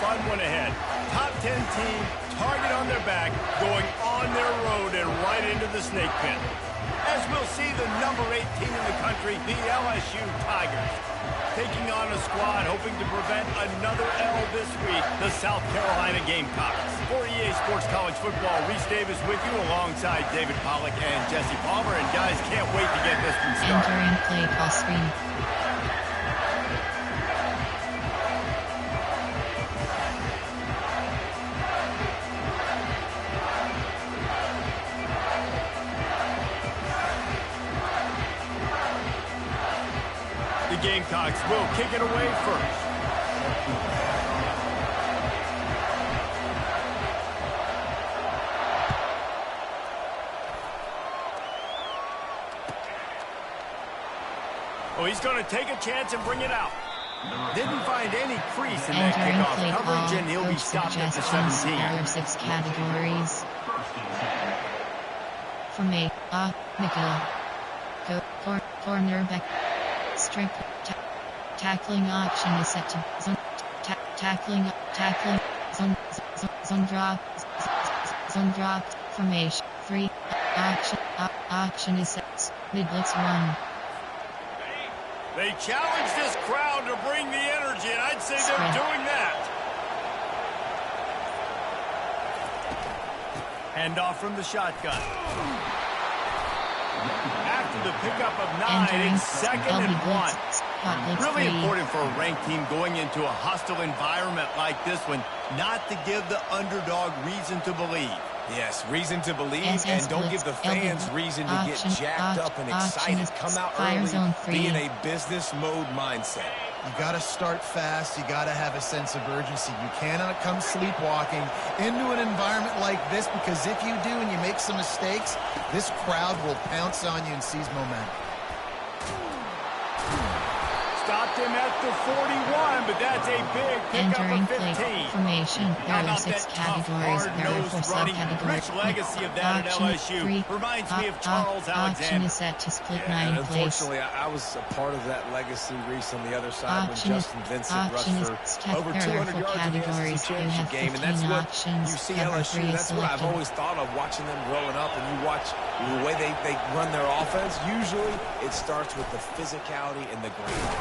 run one ahead. Top 10 team, target on their back, going on their road and right into the snake pit. As we'll see the number 8 team in the country, the LSU Tigers, taking on a squad hoping to prevent another L this week, the South Carolina Gamecocks. For EA Sports College Football, Reese Davis with you alongside David Pollack and Jesse Palmer. And guys, can't wait to get this one started. Entering play call screen. The Gamecocks will kick it away first. Oh, he's going to take a chance and bring it out. Didn't find any crease in that kickoff coverage, and he'll be stopped at the 17. There are 6 categories. From A, Nicola. Cornerback. Strength. Tackling option is set to zone. Tackling. Zone drop. Formation. 3. Option is set. Mid-blitz 1. They challenge this crowd to bring the energy, and I'd say they're doing that. Handoff from the shotgun. After the pickup of 9, it's 2nd and 1. Really important for a ranked team going into a hostile environment like this one, not to give the underdog reason to believe. Yes, reason to believe, and don't give the fans reason to get jacked up and excited. Come out early, be in a business mode mindset. You got to start fast. You got to have a sense of urgency. You cannot come sleepwalking into an environment like this, because if you do and you make some mistakes, this crowd will pounce on you and seize momentum. Stopped him at the 41, but that's a big pickup of 15. Formation. There are 6 categories. There are 4 subcategories. Rich legacy of that at LSU. Reminds me of Charles Alexander. Option is set to split 9 plays. Unfortunately, I was a part of that legacy, Reese, on the other side when Justin Vincent rushed for over 200 yards in the SEC championship game. And that's what you see LSU. That's what I've always thought of watching them growing up. And you watch the way they run their offense. Usually, it starts with the physicality and the ground.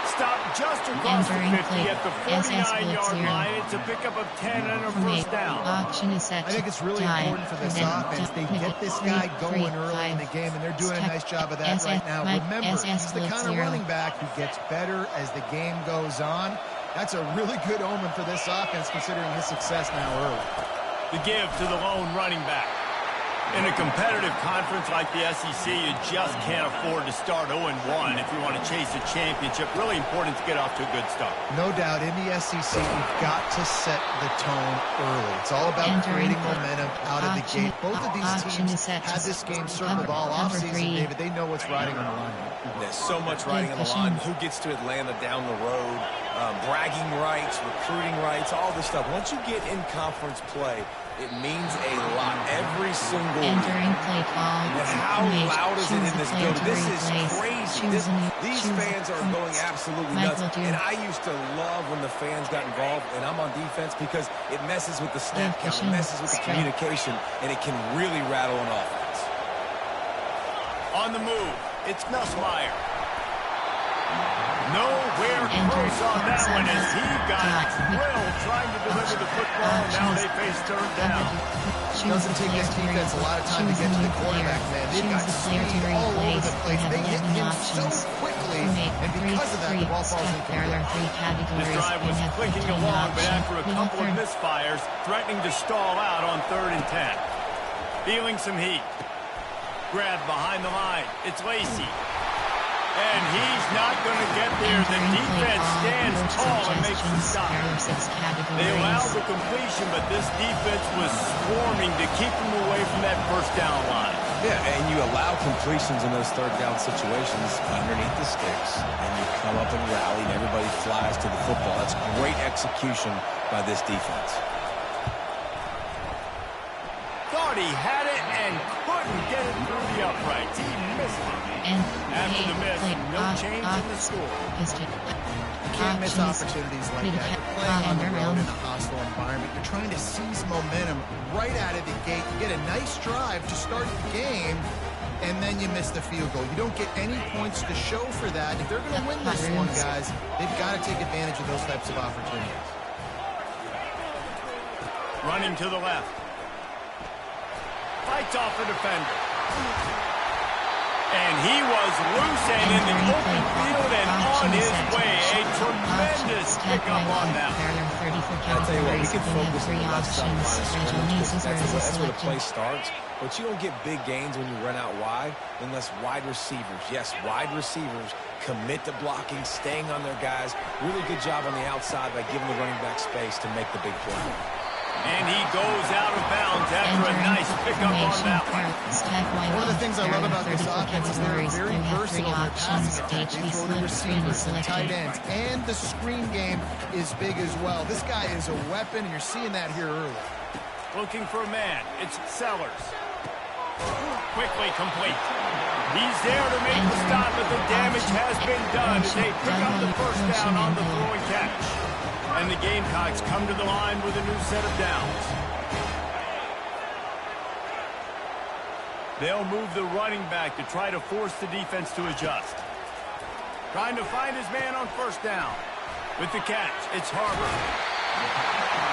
Stop just across the 50 at the 49-yard line. It's a pickup of 10 and a first down. Option is set. I think it's really important for this offense. They get this guy going early in the game, and they're doing a nice job of that right now. Remember, he's the kind of running back who gets better as the game goes on. That's a really good omen for this offense, considering his success now early. The give to the lone running back. In a competitive conference like the SEC, you just can't afford to start 0-1 if you want to chase a championship. Really important to get off to a good start. No doubt, in the SEC, you've got to set the tone early. It's all about creating momentum out of the gate. Both of these teams had this game circled all offseason, David. They know what's riding on the line. There's so much riding on the line. Who gets to Atlanta down the road? Bragging rights, recruiting rights, all this stuff. Once you get in conference play, it means a lot every single week. Play call. And how loud is it in this building? This is crazy. These fans are going absolutely nuts. And I used to love when the fans got involved, and I'm on defense, because it messes with the snap count, it messes with the communication, and it can really rattle an offense. On the move, it's Nussmeier. Nowhere close on that one as he got drilled trying to deliver the football, and now they face third down. Doesn't take this defense a lot of time to get to the quarterback, man. They've got speed all over the place. They hit him so quickly, and because of that, the ball falls into the This drive was clicking along, but after a couple of misfires, threatening to stall out on 3rd and 10. Feeling some heat. Grab behind the line. It's Lacey. And he's not going to get there. The defense stands tall and makes the stop. They allowed the completion, but this defense was swarming to keep them away from that first down line. Yeah, and you allow completions in those third down situations underneath the sticks, and you come up and rally, and everybody flies to the football. That's great execution by this defense. Thought he had it and couldn't get it through the uprights. He missed it. After the miss, no change in the score. You can't miss opportunities like that. The playing on the road in a hostile environment. You're trying to seize momentum right out of the gate. You get a nice drive to start the game, and then you miss the field goal. You don't get any points to show for that. If they're going to win this one, guys, they've got to take advantage of those types of opportunities. Running to the left. Fights off the defender. And he was loose and in the open field and on his way. A tremendous pickup on that. I'll tell you what, we can focus on the left side line of scrimmage. That's where the play starts. But you don't get big gains when you run out wide unless wide receivers, yes, wide receivers, commit to blocking, staying on their guys. Really good job on the outside by giving the running back space to make the big play. And he goes out of bounds after a nice pickup on that one. One of the things I love about this offense is they're very versatile in their passing attack. They throw to receivers and tight ends. And the screen game is big as well. This guy is a weapon, and you're seeing that here early. Looking for a man. It's Sellers. Quickly complete. He's there to make the stop, but the damage has been done as they pick up the first down on the throw and catch. And the Gamecocks come to the line with a new set of downs. They'll move the running back to try to force the defense to adjust. Trying to find his man on first down. With the catch, it's Harper.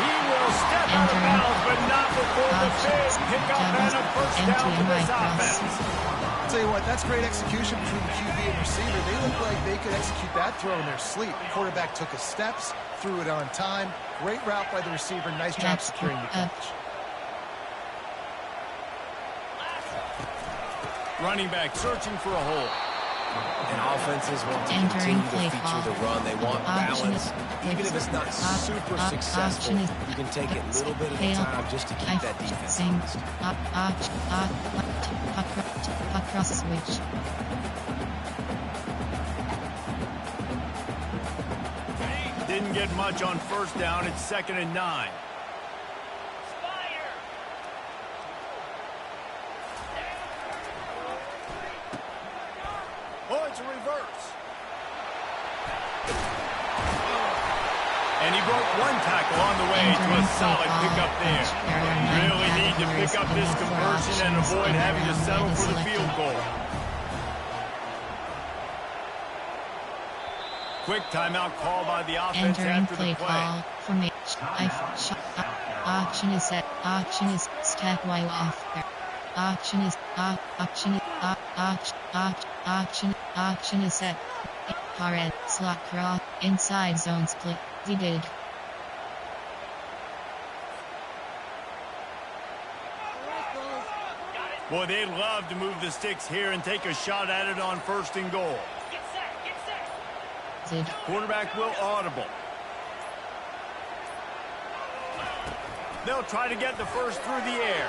He will step out of bounds, but not before the big pickup and a first down for this offense. I'll tell you what, that's great execution between the QB and receiver. They look like they could execute that throw in their sleep. The quarterback took his steps, threw it on time. Great route by the receiver. Nice job securing the catch. Running back searching for a hole. And offenses want to continue to feature the run. They want balance. Even if it's not super successful, you can take it a little bit at a time just to keep that defense honest. Across switch. Didn't get much on first down. It's 2nd and 9. Oh, it's a reverse. And he broke one tackle on the way to a solid pickup there. Really need to pick up this conversion and avoid having to settle for the field goal. Quick timeout call by the offense after the play. Option is set. Option is step while off there. Option is option is set. Red slot cross inside zone split. Did. Boy, they'd love to move the sticks here and take a shot at it on 1st and goal. Did. Quarterback will audible. They'll try to get the first through the air.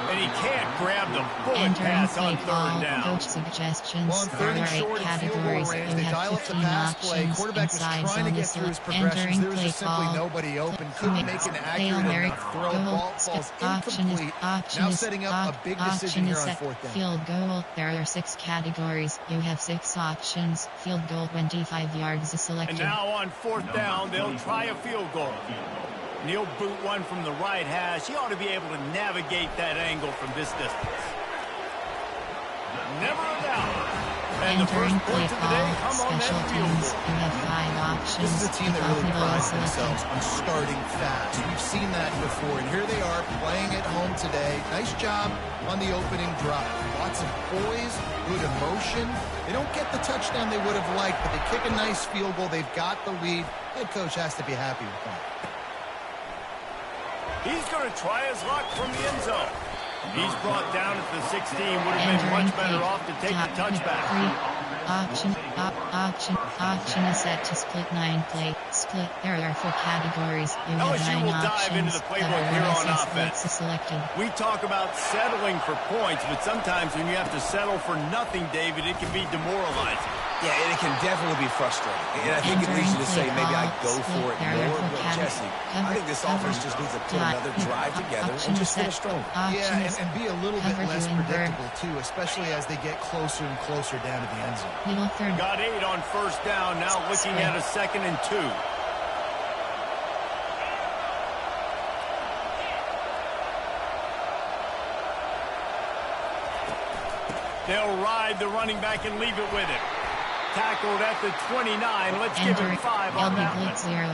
And he can't grab the bullet pass on 3rd down. Coach suggestions. Well, in 3rd and short categories, range, they dial up the pass play. Quarterback was trying to get through his progressions. There was just simply nobody open. Couldn't make an accurate enough throw. Ball falls incomplete. Now setting up a big decision here on 4th down. Field goal. There are 6 categories. You have 6 options. Field goal 25 yards is selected. And now on 4th down, they'll try a field goal. Neal boot one from the right hash. He ought to be able to navigate that angle from this distance. Never a doubt. And the first points of the day come on that field goal. You have 5 options. This is a team that really prides themselves on starting fast. We've seen that before, and here they are playing at home today. Nice job on the opening drive. Lots of poise, good emotion. They don't get the touchdown they would have liked, but they kick a nice field goal. They've got the lead. Head coach has to be happy with that. He's going to try his luck from the end zone. He's brought down at the 16. Would have been much better off to take the touchback. Option is set to split 9 play. Split. There are 4 categories. You have LSU 9 will dive options. into the playbook here on offense. Selected. We talk about settling for points, but sometimes when you have to settle for nothing, David, it can be demoralizing. Yeah, and it can definitely be frustrating. And I think it leads you to say, maybe I go for it more. But Jesse, I think this offense just needs to put another drive together and just finish strong. Yeah, and be a little bit less predictable, too, especially as they get closer and closer down to the end zone. Got 8 on first down, now looking at a 2nd and 2. They'll ride the running back and leave it with him. Tackled at the 29. Let's give him 5 on that one. 0.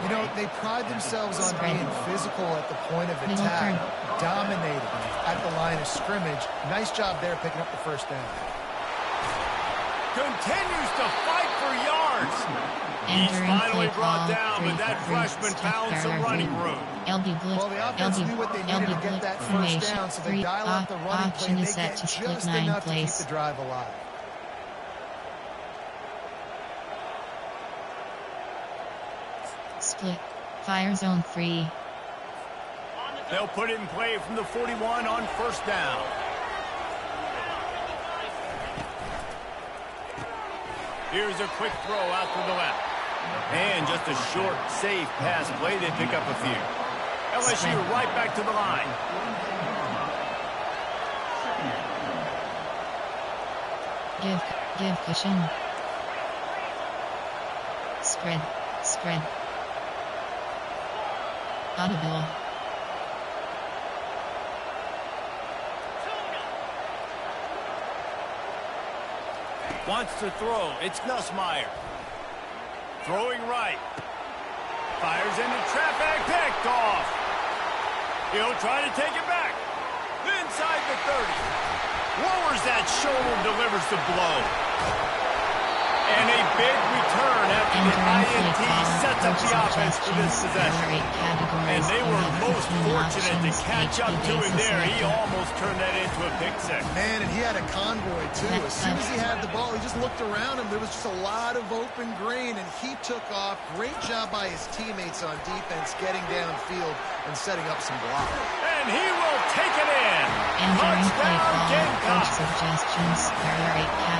You know, they pride themselves on being physical at the point of attack, dominating at the line of scrimmage. Nice job there picking up the first down. Continues to fight for yards. He's finally brought down, but that freshman found some running room. Well, the offense knew what they needed to get that first down, so they dial up the running play and they get just enough to keep the drive alive. Split. Fire zone 3. They'll put it in play from the 41 on first down. Here's a quick throw out to the left. And just a short, safe pass play. They pick up a few. LSU right back to the line. Give cushion. Spread. Audible. Wants to throw. It's Nussmeier. Throwing right. Fires into traffic. Picked off. He'll try to take it back. Inside the 30. Lowers that shoulder, delivers the blow. And a big return after the INT sets up the offense for this possession. And they were most fortunate to catch up to him there. He almost turned that into a pick six. Man, and he had a convoy, too. As soon as he had the ball, he just looked around him. There was just a lot of open green, and he took off. Great job by his teammates on defense, getting downfield and setting up some block. And he will take it in. Touchdown, Gamecocks.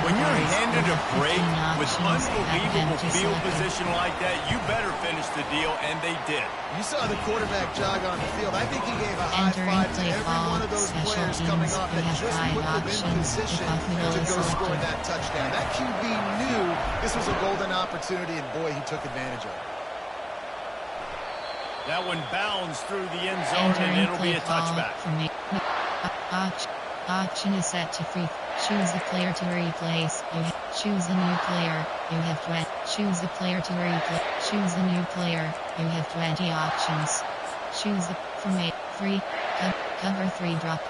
When you're handed a break with unbelievable field position like that, you better finish the deal, and they did. You saw the quarterback jog on the field. I think he gave a high five to every one of those players coming off that just put them in position to go score that touchdown. That QB knew this was a golden opportunity, and boy, he took advantage of it. That one bounds through the end zone, and it'll be a touchback. Option is set to free. Choose the player to replace. Choose a new player. You have 20. Choose the player to replace. Choose the new player. You have 20 options. Choose the free. Cover 3 drop.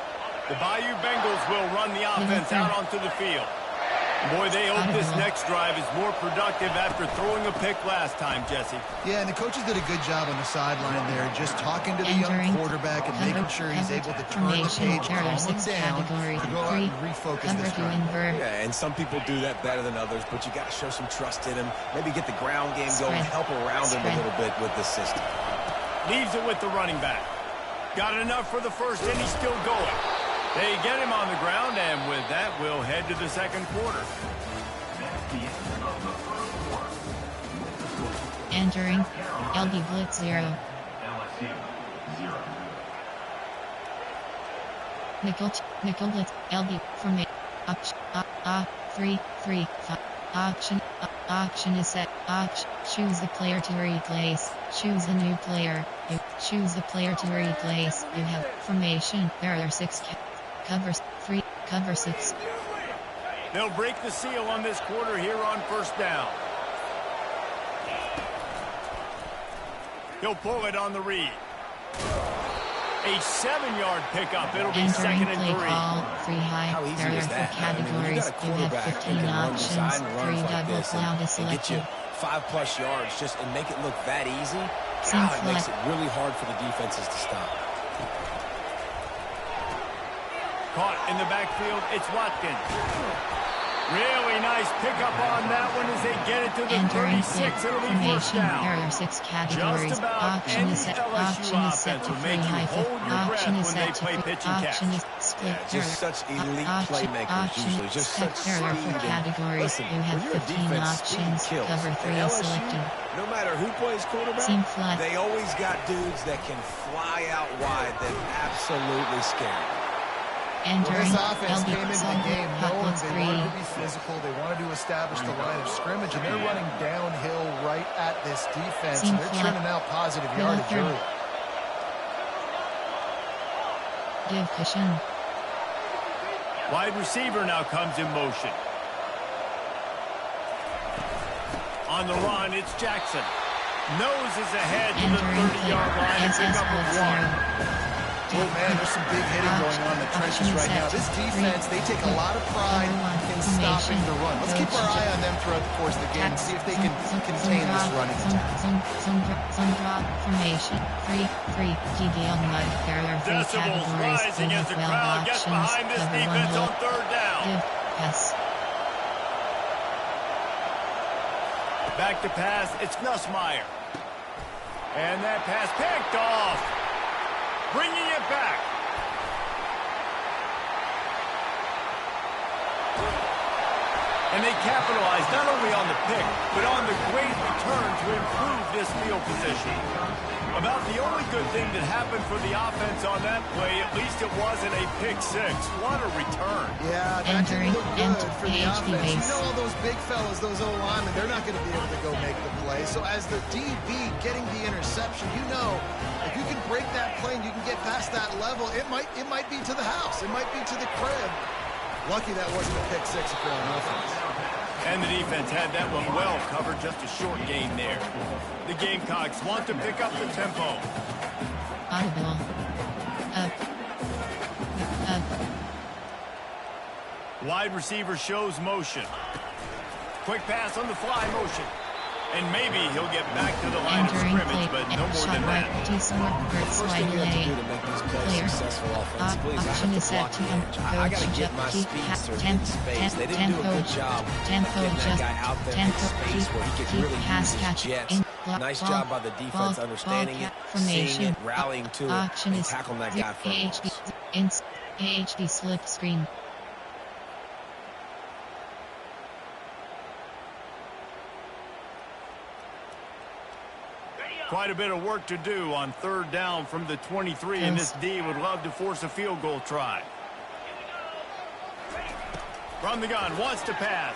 The Bayou Bengals will run the offense out onto the field. Boy, they hope this next drive is more productive after throwing a pick last time, Jesse. Yeah, and the coaches did a good job on the sideline there, just talking to the young quarterback and making sure he's able to turn the page, calm him down, to go out and refocus this drive. Yeah, and some people do that better than others, but you got to show some trust in him. Maybe get the ground game going, help around him a little bit with this system. Leaves it with the running back. Got enough for the first, and he's still going. They get him on the ground, and with that, we'll head to the second quarter. Entering LB Blitz 0. Nickel Blitz LB from 3 5. Option is set. Choose the player to replace. Choose a new player. Choose the player to replace. You have formation. There are 6 covers. 3 cover 6. They'll break the seal on this quarter here on first down. He'll pull it on the read. A 7-yard pickup. It'll be second and 3. Call, 3 high. There are 4 categories. You have 15 options. 3 double cloud is selected. 5+ yards just and make it look that easy. God, it makes it really hard for the defenses to stop. Caught in the backfield, it's Watkins. Really nice pickup on that one as they get it to the 36. It'll be first down. There are 6 categories. Option is set. Option is set to free hyphen. Option is set to free. Option is split. Just such elite playmakers usually. Just such there are 4 categories. You have 15 options. Cover 3 is selected. No matter who plays quarterback, they always got dudes that can fly out wide that absolutely scare. This offense came into the game knowing they wanted to be physical, they wanted to establish the line of scrimmage, and they're running downhill right at this defense, and they're turning out positive yardage early. Give cushion. Wide receiver now comes in motion. On the run, it's Jackson. Nose is ahead to the 30-yard line to pick up a 1. Oh, man, there's some big hitting going on in the trenches right now. This defense, they take a lot of pride in stopping the run. Let's keep our eye on them throughout the course of the game and see if they can contain this running attack. Formation. 3-3. Decibels rising as the crowd gets behind this defense on third down. Pass. Back to pass, it's Nussmeier. And that pass picked off. Bringing it back. And they capitalized not only on the pick, but on the great return to improve this field position. About the only good thing that happened for the offense on that play, at least it wasn't a pick six. What a return. Yeah, that didn't look good for the offense. You know all those big fellas, those O-linemen, they're not going to be able to go make the play. So as the DB getting the interception, you know, if you can break that play and you can get past that level, it might be to the house. It might be to the crib. Lucky that wasn't a pick six if you're on offense. And the defense had that one well covered, just a short gain there. The Gamecocks want to pick up the tempo. Audible. Wide receiver shows motion. Quick pass on the fly motion. And maybe he'll get back to the line of scrimmage, but no more than that. First thing you have to do to make these plays successful offensively is I have to block the edge. I got to get my speedster in space. They didn't do a good job getting that guy out there in space where he could really use his jets. Nice job by the defense understanding it, seeing it, rallying to it, and tackling that guy for a loss. AHD slip screen. Quite a bit of work to do on third down from the 23, and this D would love to force a field goal try. From the gun, wants to pass.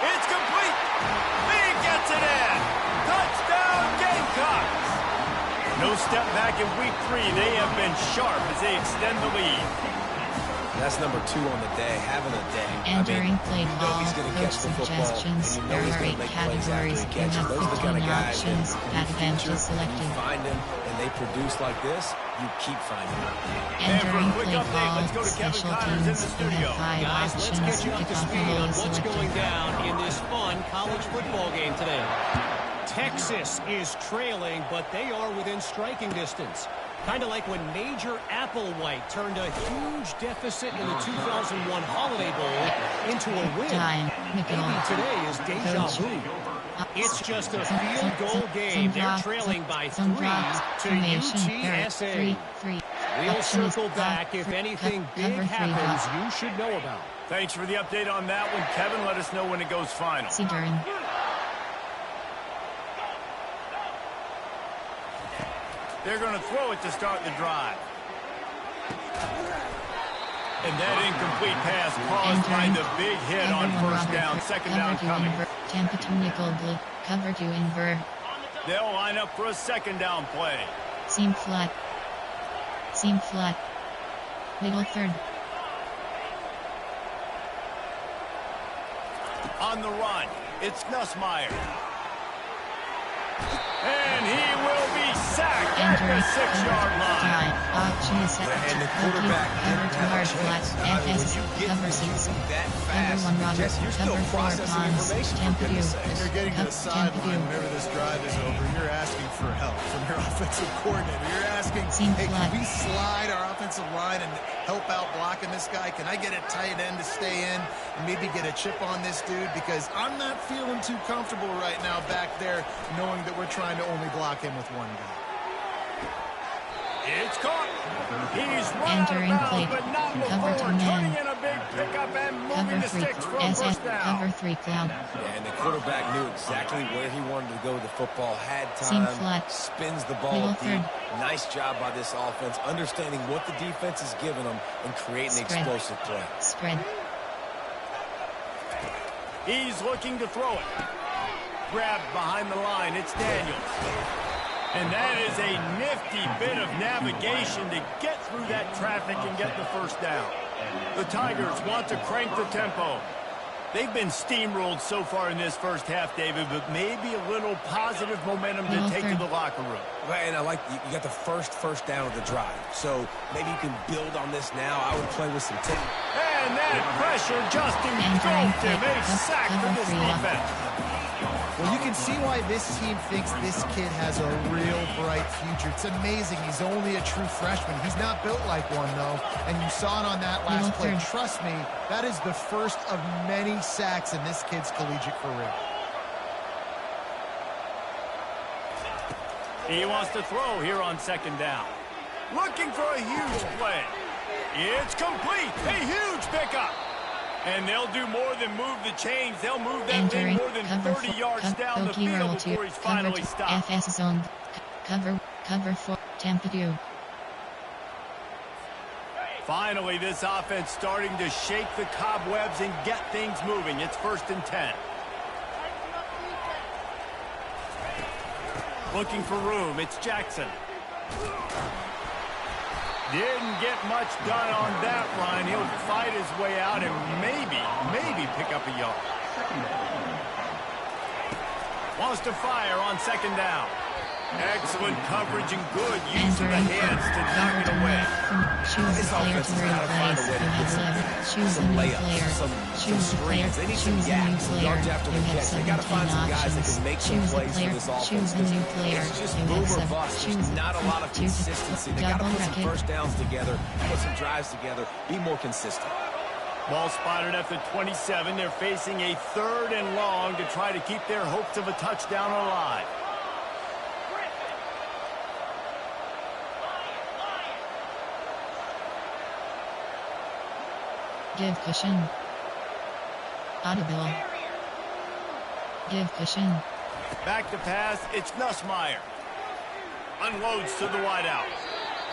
It's complete. He gets it in. Touchdown, Gamecocks. No step back in week 3. They have been sharp as they extend the lead. That's number 2 on the day, having a day. Entering play ball, coach suggestions. There are 8 categories. You have 15 options. Advantage selected. You find them and they produce like this, you keep finding them. Entering play ball, special teams. You have 5 options. Let's get you up to speed on what's going down in this fun college football game today. Texas is trailing, but they are within striking distance. Kind of like when Major Applewhite turned a huge deficit in the 2001 Holiday Bowl into a win. Maybe today is deja vu. It's just a field goal game. They're trailing by 3 to UTSA. We'll circle back if anything big happens you should know about. Thanks for the update on that one, Kevin. Let us know when it goes final. They're going to throw it to start the drive. And that incomplete pass caused by the big hit on first down. Second down coming. Tampa to nickel blue. Cover to invert. They'll line up for a second down play. Seam flat. Seam flat. Middle third. On the run, it's Nussmeier. And he will be sacked at the 6-yard line. Option is set and the quarterback cover to hard flat. FS cover 6. Cover 1 Robert. Cover 4 Pons. Tampa View. And you're getting to the sideline whenever this drive is over. You're asking for help from your offensive coordinator. You're asking, hey, can we slide our offensive line and help out blocking this guy? Can I get a tight end to stay in and maybe get a chip on this dude? Because I'm not feeling too comfortable right now back there knowing that we're trying to only block him with one guy. It's caught. He's run entering out of play. bounds, but not Cover before 2 turning man. in a big pickup and moving Cover the 3. sticks for a SS. first down. Cover 3 cloud. Yeah, and the quarterback knew exactly where he wanted to go with the football, had Seam time, flat. spins the ball Middle deep. third. Nice job by this offense, understanding what the defense is giving them and creating Spread. explosive play. Spread. He's looking to throw it. Grabbed behind the line. It's Daniels. And that is a nifty bit of navigation to get through that traffic and get the first down. The Tigers want to crank the tempo. They've been steamrolled so far in this first half, David, but maybe a little positive momentum to take to the locker room. And I like you got the first down of the drive. So maybe you can build on this now. I would play with some tape. And that pressure just engulfed him. A sack for this defense. Well, you can see why this team thinks this kid has a real bright future. It's amazing. He's only a true freshman. He's not built like one, though. And you saw it on that last play. Trust me, that is the first of many sacks in this kid's collegiate career. He wants to throw here on second down. Looking for a huge play. It's complete. A huge pickup. And they'll do more than move the chains. They'll move that thing more than 30 yards down the field before he's finally stopped. FS zone. Cover 4. Tampa 2. Finally, this offense starting to shake the cobwebs and get things moving. It's 1st and 10. Looking for room. It's Jackson. Didn't get much done on that run. He'll fight his way out and maybe pick up a yard. Wants to fire on second down. Excellent coverage and good use of the hands to knock it away. Choose a player to replace. You have 7. Choose a new player. Choose a player. Choose a new player. You have 17 options. Choose a player. Choose a new player. You have 7. Choose not a lot of consistency. They got to put some first downs together, put some drives together, be more consistent. Ball spotted at the 27. They're facing a 3rd and long to try to keep their hopes of a touchdown alive. Give cushion. Audible. Give cushion. Back to pass. It's Nussmeier. Unloads to the wideout.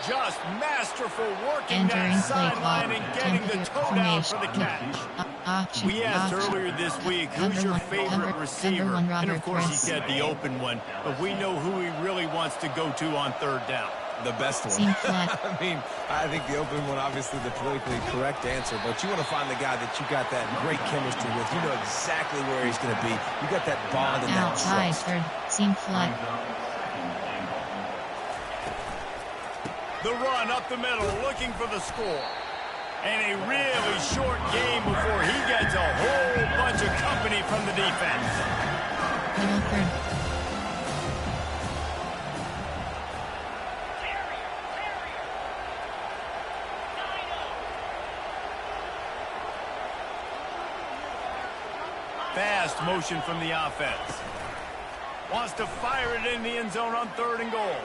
Just masterful working that sideline and getting the toe down for the catch. We asked earlier this week, who's your favorite receiver? And of course he said the open one. But we know who he really wants to go to on 3rd down. The best one. I mean, I think the open one, obviously the politically correct answer, but you want to find the guy that you got that great chemistry with. You know exactly where he's going to be. You got that bond and that trust. Seam flat. The run up the middle, looking for the score. And a really short game before he gets a whole bunch of company from the defense. Fast motion from the offense. Wants to fire it in the end zone on 3rd and goal.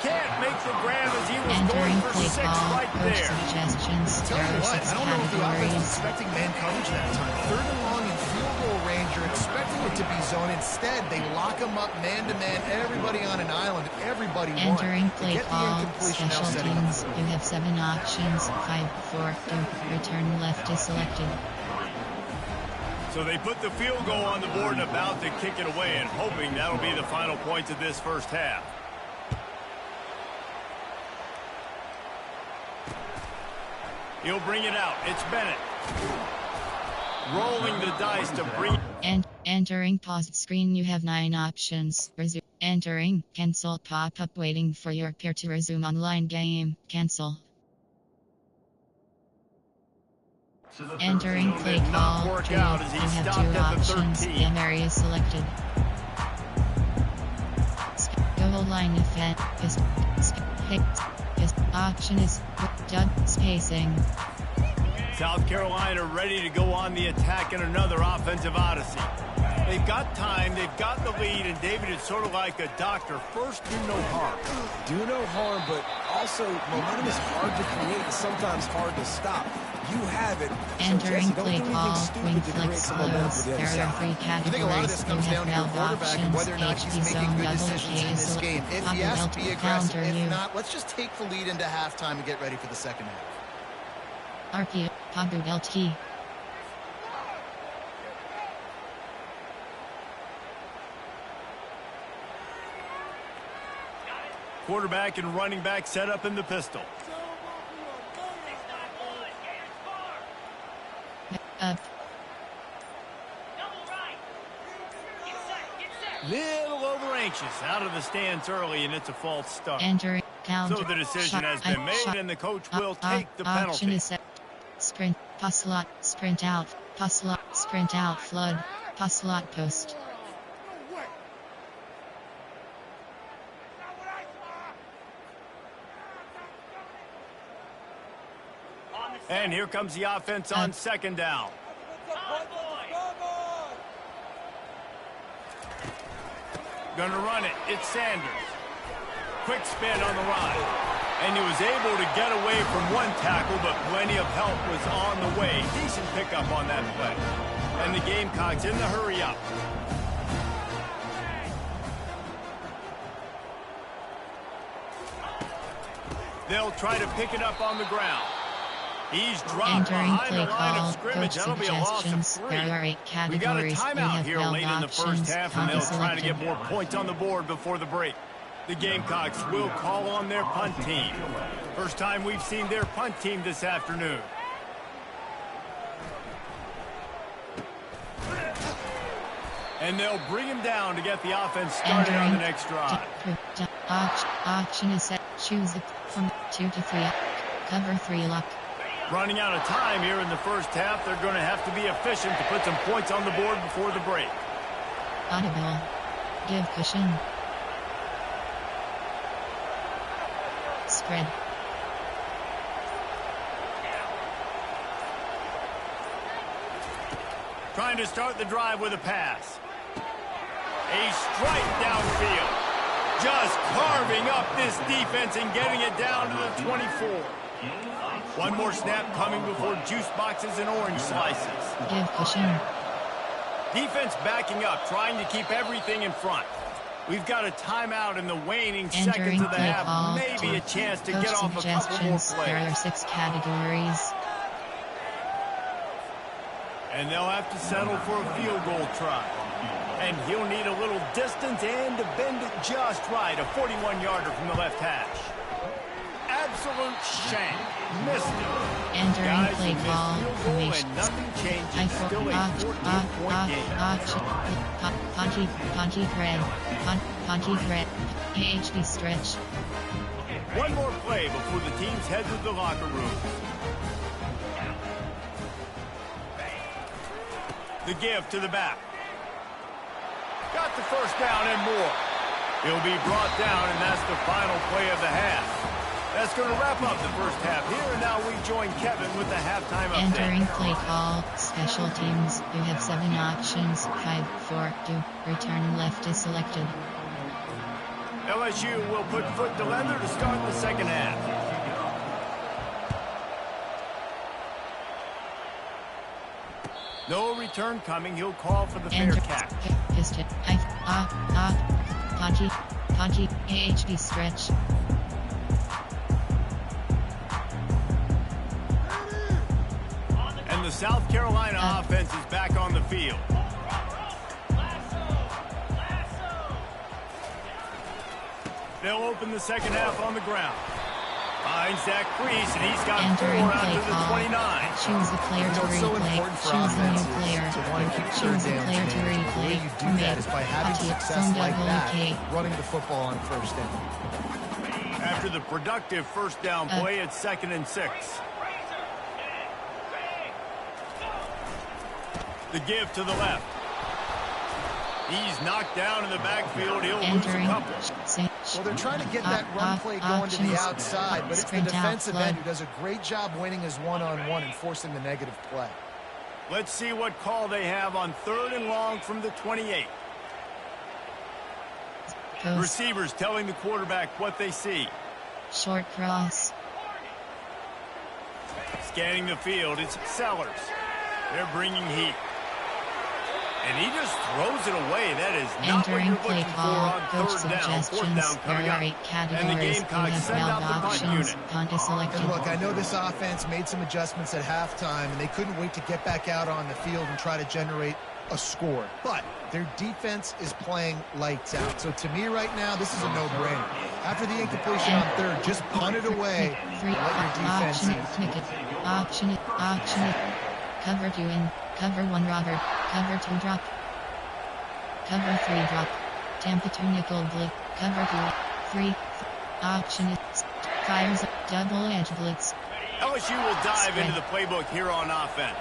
Can't make the grab as he was going for 6 right there. Suggestions. Tell you what, I don't know if the offense is expecting man coverage that time. 3rd and long in field goal range. You're expecting it to be zone. Instead, they lock him up man-to-man. Everybody on an island. Everybody won. Entering play call. Special teams. You have 7 options. 5, 4, 2. Return left is selected. So they put the field goal on the board and about to kick it away and hoping that'll be the final points of this first half. He'll bring it out. It's Bennett. Rolling the dice to bring... And entering paused screen, you have 9 options. Resume. Entering. Cancel. Pop-up waiting for your peer to resume online game. Cancel. Entering play call. You have 2 options. The area is selected. Goal line event. Option is spacing. South Carolina ready to go on the attack in another offensive odyssey. They've got time, they've got the lead, and David, it's sort of like a doctor. First, do no harm. Do no harm, but also momentum is hard to create and sometimes hard to stop. You have it. Entering so play call, wing flex close. There are 3 categories. I think a lot of this comes down to your quarterback and whether or not he's making good decisions in this game. If he has to be aggressive, if not, let's just take the lead into halftime and get ready for the second half. RP, Pagu LT. Quarterback and running back set up in the pistol. Little over anxious out of the stance early, and it's a false start. Entering count. So the decision has been made, and the coach will take the penalty. Sprint, pass lot, sprint out, flood, pass lot post. And here comes the offense on second down. Gonna run it. It's Sanders. Quick spin on the ride. And he was able to get away from one tackle, but plenty of help was on the way. Decent pickup on that play. And the Gamecocks in the hurry up. They'll try to pick it up on the ground. He's dropped behind the line of scrimmage. That'll be a loss of 3. We got a timeout here late in the first half, and they'll try to get more points on the board before the break. The Gamecocks will call on their punt team. First time we've seen their punt team this afternoon. And they'll bring him down to get the offense started on the next drive. Option is set. Choose it from 2 to 3. Cover 3 lock. Running out of time here in the first half. They're going to have to be efficient to put some points on the board before the break. Audible. Give cushion. Spread. Trying to start the drive with a pass. A strike downfield. Just carving up this defense and getting it down to the 24. One more snap coming before juice boxes and orange slices. Give cushion. Defense backing up, trying to keep everything in front. We've got a timeout in the waning seconds of the half. Maybe a chance to get off a couple more plays. There are 6 categories. And they'll have to settle for a field goal try. And he'll need a little distance and to bend it just right. A 41-yarder from the left hash. Absolute shank. Missed it. Entering play call formation. Nothing changes. Still a 14-point game. Ponty Fred. AHD stretch. One more play before the teams head to the locker room. The give to the back. Got the first down and more. He'll be brought down, and that's the final play of the half. That's going to wrap up the first half here, and now we join Kevin with the halftime update. Entering play call, special teams. You have 7 options. 5, 4, 2. Return left is selected. LSU will put foot to leather to start the second half. No return coming. He'll call for the fair catch. Piston. Ponty. AHD stretch. And the South Carolina offense is back on the field. They'll open the second half on the ground. Finds that crease, and he's got 4 out to the 29. Choose the player to replay. Choose the new player. Choose the player to replay. The way you do that is by having success like that, running the football on first down. After the productive first down play, it's 2nd and 6. The give to the left. He's knocked down in the backfield. He'll lose a couple. Well, they're trying to get that run play going to the outside, but it's the defensive end who does a great job winning his one-on-one and forcing the negative play. Let's see what call they have on 3rd and long from the 28. Receivers telling the quarterback what they see. Short cross. Scanning the field, it's Sellers. They're bringing heat. And he just throws it away. That is not what you're looking for on 3rd down. 4th down coming up. And the Gamecocks send out the punt unit. And look, I know this offense made some adjustments at halftime, and they couldn't wait to get back out on the field and try to generate a score. But their defense is playing lights out. So to me right now, this is a no-brainer. After the incompletion on third, just punt it away. Let your defense option it. Cover 2 in. Cover 1 robber. Cover 2 drop. Cover 3 drop. Tampa 2 nickel blitz. Cover 2. 3. Option it. Fires double-edge blitz. LSU will dive into the playbook here on offense.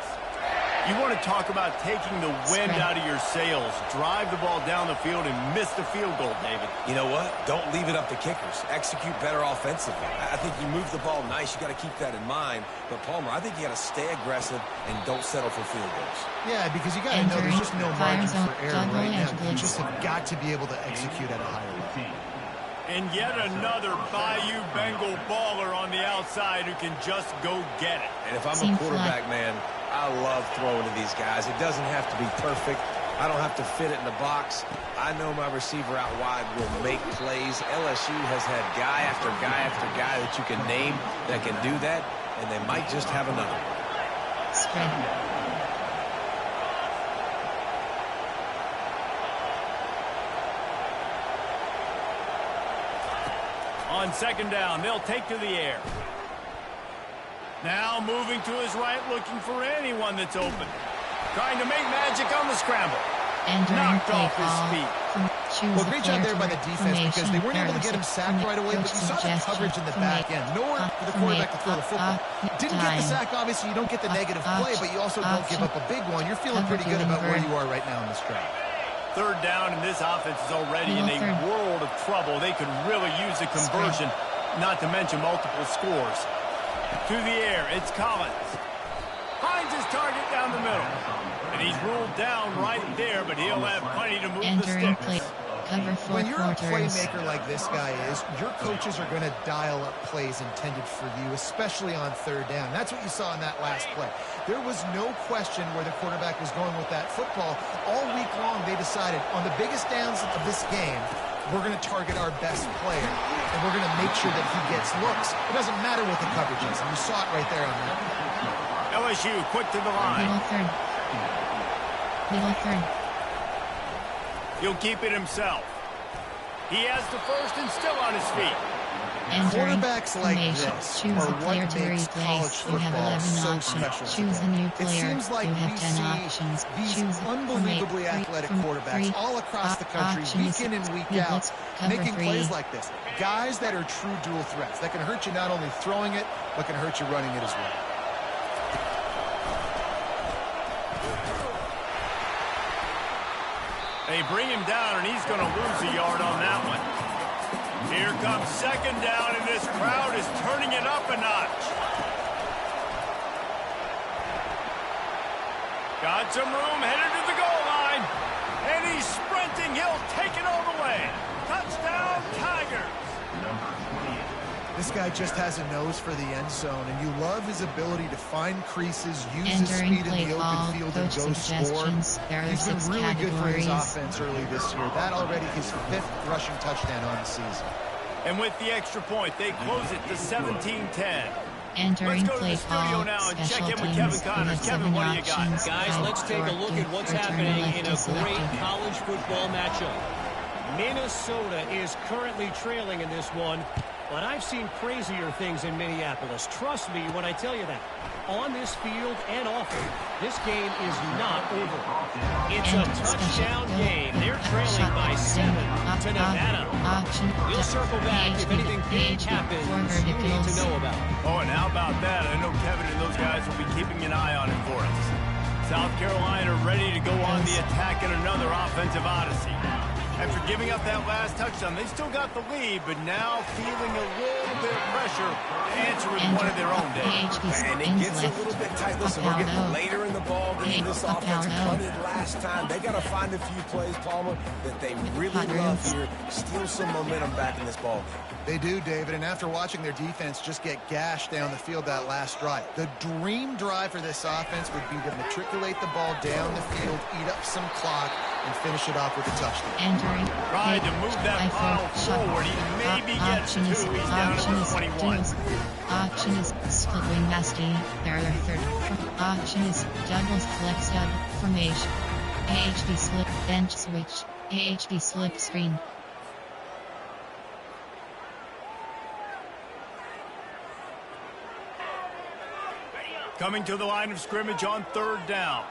You want to talk about taking the wind out of your sails. Drive the ball down the field and miss the field goal, David. You know what? Don't leave it up to kickers. Execute better offensively. I think you move the ball nice. You got to keep that in mind. But, Palmer, I think you got to stay aggressive and don't settle for field goals. Yeah, because you got to know there's just no margin for error right now. You just have got to be able to execute at a higher level. And yet another Bayou Bengal baller on the outside who can just go get it. And if I'm a quarterback, man, I love throwing to these guys. It doesn't have to be perfect. I don't have to fit it in the box. I know my receiver out wide will make plays. LSU has had guy after guy after guy that you can name that can do that, and they might just have another one. Spread. On second down, they'll take to the air. Now moving to his right, looking for anyone that's open. Trying to make magic on the scramble. Knocked off his feet. Well, great job there by the defense because they weren't able to get him sacked right away, but you saw the coverage in the back end. Nowhere for the quarterback to throw the football. Didn't get the sack, obviously. You don't get the negative play, but you also don't give up a big one. You're feeling pretty good about where you are right now in this drive. Third down, and this offense is already in a world of trouble. They could really use a conversion, not to mention multiple scores. To the air, it's Collins. Finds his target down the middle. And he's ruled down right there, but he'll have plenty to move the sticks. When you're a playmaker like this guy is, your coaches are going to dial up plays intended for you, especially on third down. That's what you saw in that last play. There was no question where the quarterback was going with that football. All week long, they decided on the biggest downs of this game, we're going to target our best player, and we're going to make sure that he gets looks. It doesn't matter what the coverage is, and you saw it right there on that. LSU quick to the line. Middle third. He'll keep it himself. He has the first and still on his feet. Quarterbacks like this choose are a player what to makes college replace. You have 11 so options. special. Choose a new player. It seems like you have we 10 see options. these Choose unbelievably athletic quarterbacks all across the country, week in and week out, making plays like this. Guys that are true dual threats that can hurt you not only throwing it, but can hurt you running it as well. They bring him down, and he's going to lose a yard on that one. Here comes second down, and this crowd is turning it up a notch. Got some room, headed to the goal line. And he's sprinting. He'll take it all the way. Touchdown, Tigers. This guy just has a nose for the end zone, and you love his ability to find creases, use his speed in the open field, and go score. He's been really good for his offense early this year. That already his 5th rushing touchdown on the season. And with the extra point, they close it to 17-10. Entering play call, special teams, Kevin, what do you got? Guys, let's take a look at what's happening in a great college football matchup. Minnesota is currently trailing in this one. But I've seen crazier things in Minneapolis. Trust me when I tell you that. On this field and off it, this game is not over. It's a touchdown game. They're trailing by 7 to Nevada. We'll circle back if anything big happens you need to know about. Oh, and how about that? I know Kevin and those guys will be keeping an eye on it for us. South Carolina ready to go on the attack in another offensive odyssey. After giving up that last touchdown, they still got the lead, but now feeling a little bit of pressure to answer with one of their own days. And it gets a little bit tight. Listen, we're getting later in the ball game. This offense punted last time. They got to find a few plays, Palmer, that they really love here. Steal some momentum back in this ball game. They do, David, and after watching their defense just get gashed down the field that last drive, the dream drive for this offense would be to matriculate the ball down the field, eat up some clock, and finish it off with a touchdown. Tried to move that pile forward. He maybe gets 2. He's down to 21. Option is split wing nasty. There are third. Option is double flex double formation. AHB slip bench switch. AHB slip screen. Coming to the line of scrimmage on 3rd down.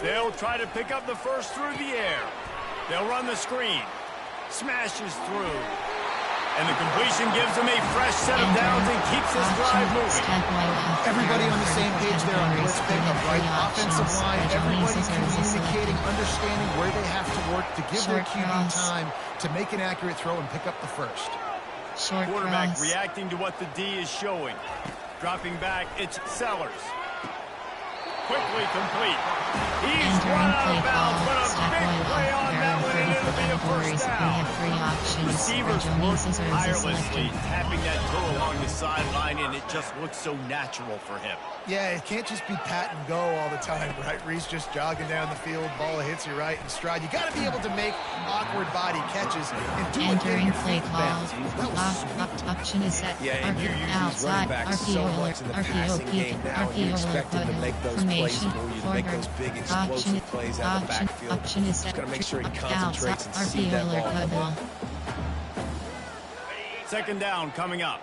They'll try to pick up the first through the air. They'll run the screen. Smashes through. And the completion gives them a fresh set of downs and keeps this drive moving. Everybody on the same page there on blitz pick, a right offensive line. Everybody communicating, understanding where they have to work to give their QB time to make an accurate throw and pick up the first. Quarterback reacting to what the D is showing. Dropping back, it's Sellers. Quickly complete. He's run out of bounds, but a big play on that one, and it'll be a first down. Receivers work tirelessly, tapping that toe along the sideline, and it just looks so natural for him. Yeah, it can't just be pat and go all the time, right? Reese just jogging down the field, ball hits you right in stride. You got to be able to make awkward body catches and do it in your play call. Option is set. Yeah, and you use running back so much in the passing game now, and you expect him to make those plays for you, to make those big explosive plays out of the backfield. Option is set. Just got to make sure he concentrates and sees that ball. 2nd down coming up.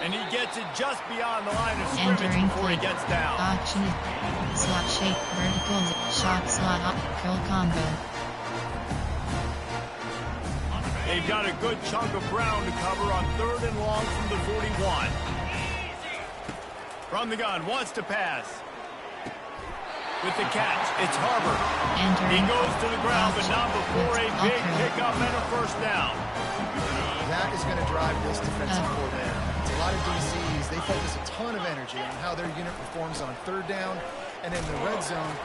And he gets it just beyond the line of scrimmage before he gets down. Option slot shape, vertical, shot slot up, curl combo. They've got a good chunk of ground to cover on 3rd and long from the 41. From the gun, wants to pass. With the catch, it's Harbor. He goes to the ground, but not before a big pickup and a first down. That is going to drive this defensive coordinator. It's a lot of DCs. They focus a ton of energy on how their unit performs on 3rd down and in the red zone.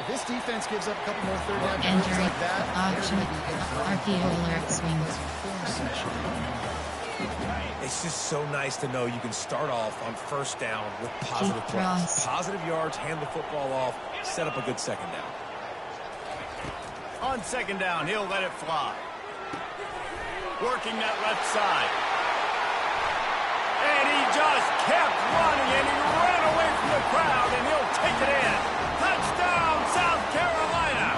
If this defense gives up a couple more 3rd down conversions like that, option RPO alert swing. It's just so nice to know you can start off on 1st down with positive plays. Positive yards, hand the football off, set up a good 2nd down. On 2nd down, he'll let it fly. Working that left side. And he just kept running, and he ran away from the crowd, and he'll take it in. Touchdown, South Carolina!